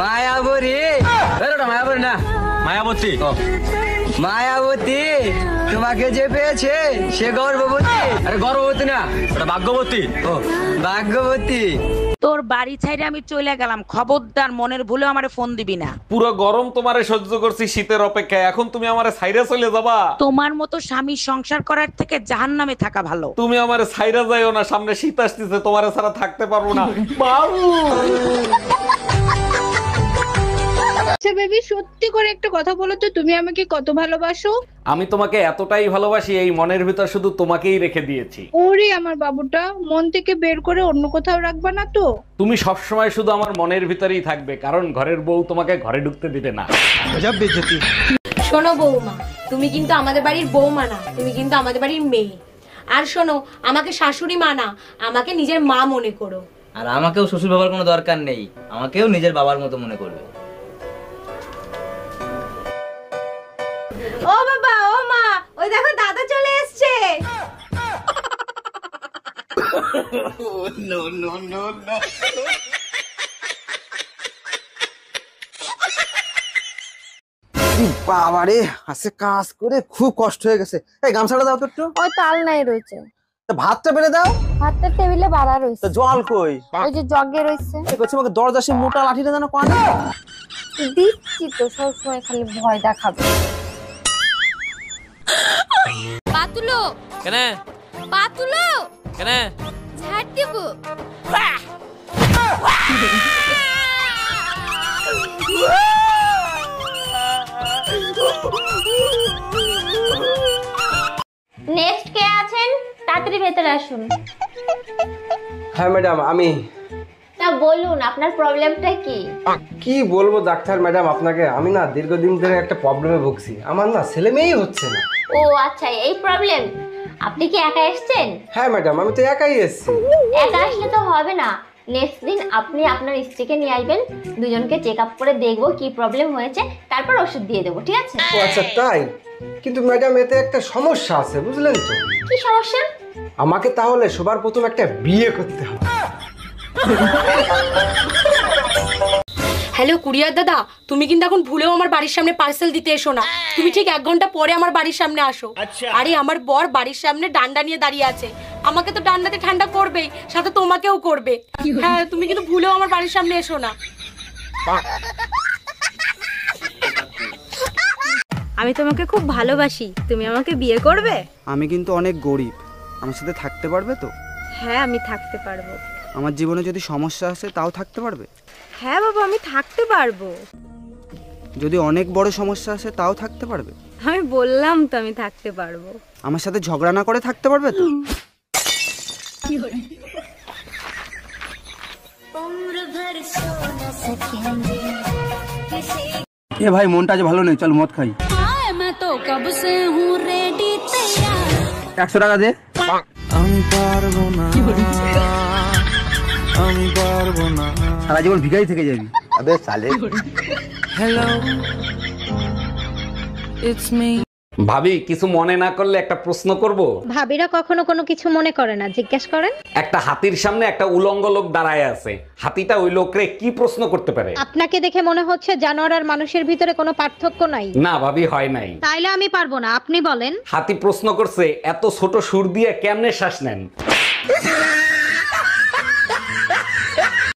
মায়াবরী, মায়াবরী না, মায়াবতী। মায়াবতী তোমাকে যে পেয়েছে সে গর্ভবতী। আরে গর্ভবতী না, ওটা ভাগ্যবতী। ও ভাগ্যবতী। তোর বাড়ি ছাইরে আমি চলে গেলাম, খবরদার মনের ভুলে আমারে ফোন দিবি না। পুরো গরম তোমারে সহ্য করছি শীতের অপেক্ষায়, এখন তুমি আমারে ছাইরা চলে যাবা? তোমার মতো স্বামী সংসার করার থেকে জাহান্নামে থাকা ভালো। তুমি আমারে ছাইরা যাইও না, সামনে শীত আসতেছে, তোমারে ছাড়া থাকতে পারবো না। বাবু আচ্ছা বেবি, সত্যি করে একটা কথা বলো তো, তুমি আমাকে কত ভালোবাসো? আমি তোমাকে এতটাই ভালোবাসি, এই মনের ভিতর শুধু তোমাকেই রেখে দিয়েছি। ওরে আমার বাবুটা, মন থেকে বের করে অন্য কোথাও রাখবা না তো? তুমি সবসময় শুধু আমার মনের ভিতরেই থাকবে, কারণ ঘরের বউ তোমাকে ঘরে ঢুকতে দিবে না। শোনো বৌমা, তুমি কিন্তু আমাদের বাড়ির বৌমা না, তুমি কিন্তু আমাদের বাড়ির মেয়ে। আর শোনো, আমাকে শাশুড়ি মা না, আমাকে নিজের মা মনে করো। আর আমাকেও শ্বশুর বাবার কোনো দরকার নেই, আমাকেও নিজের বাবার মতো মনে করবে। ও বাবা, ও মা, ওই দেখো দাদা চলে এসেছে। বাবারে, আজকে কাজ করে খুব কষ্ট হয়ে গেছে। এই গামছাটা দাও তো একটু। ওই তাল নাই রয়েছে। ভাতটা বেড়ে দাও। ভাতের টেবিলে বাড়া রয়েছে। জল কই? ওই যে জগে রয়েছে। করছি আমাকে দরজা সে মোটা লাঠিটা যেন কয় না। দিচ্ছি তো, সবসময় খালি ভয় দেখাবে। পাতুলো কেন? পাতুলো কেন? ঝাড় দিব। নেক্সট কে আছেন? তাড়াতাড়ি ভেতরে আসুন। হ্যাঁ ম্যাডাম, আমি। তা বলুন, আপনার প্রবলেমটা কি? কি বলবো ডাক্তার ম্যাডাম আপনাকে, আমি না দীর্ঘদিন ধরে একটা প্রবলেমে ভুগছি। আমার না ছেলে মেয়েই হচ্ছে না। ও আচ্ছা, এই প্রবলেম। আপনি কি একা এসেছেন? হ্যাঁ ম্যাডাম, আমি তো একাই এসেছি। একা আসলে তো হবে না, নেক্সট দিন আপনি আপনার স্ত্রীকে নিয়ে আসবেন, দুজনকে চেক আপ করে দেখবো কি প্রবলেম হয়েছে, তারপর ওষুধ দিয়ে দেবো, ঠিক আছে? ও আচ্ছা তাই? কিন্তু ম্যাডাম এতে একটা সমস্যা আছে, বুঝলেন তো? কি সমস্যা? আমাকে তাহলে সবার প্রথম একটা বিয়ে করতে হবে। হ্যালো কুরিয়ার দাদা, তুমি কিন্তু এখন ভুলেও আমার বাড়ির সামনে পার্সেল দিতে এসো না। তুমি ঠিক 1 ঘন্টা পরে আমার বাড়ির সামনে আসো। আরে আমার বর বাড়ির সামনে ডান্ডা নিয়ে দাঁড়িয়ে আছে, আমাকে তো ডান্ডাতে ঠান্ডা করবেই, সাথে তোমাকেও করবে। হ্যাঁ, তুমি কিন্তু ভুলেও আমার বাড়ির সামনে এসো না। আমি তোমাকে খুব ভালোবাসি, তুমি আমাকে বিয়ে করবে? আমি কিন্তু অনেক গরিব, আমার সাথে থাকতে পারবে তো? হ্যাঁ, আমি থাকতে পারবো। আমার জীবনে যদি সমস্যা আসে তাও থাকতে পারবে? হ্যাঁ বাবা, আমি থাকতে পারবো। যদি অনেক বড় সমস্যা আসে তাও থাকতে পারবে? আমি বললাম তো আমি থাকতে পারবো। আমার সাথে ঝগড়া না করে থাকতে পারবে তো? এ ভাই, মনটা আজ ভালো নেই, চল মদ খাই। 100 টাকা দে। আমি পারবো না, আমি পারবো না, সারা জীবন ভিখারি থেকে যাবি। আবে সালে। Hello, it's me. ভাবি, কিছু মনে না করলে একটা প্রশ্ন করব? ভাবিরা কখনো কোনো কিছু মনে করে না, জিজ্ঞেস করেন। একটা হাতির সামনে একটা উলঙ্গ লোক দাঁড়ায় আছে, হাতিটা ওই লোকরে কি প্রশ্ন করতে পারে? আপনাকে দেখে মনে হচ্ছে জানোয়ার আর মানুষের ভিতরে কোনো পার্থক্য নাই। না ভাবি, হয় নাই। তাইলে আমি পারবো না, আপনি বলেন। হাতি প্রশ্ন করছে, এত ছোট সুর দিয়ে কেমনে শ্বাস নেন?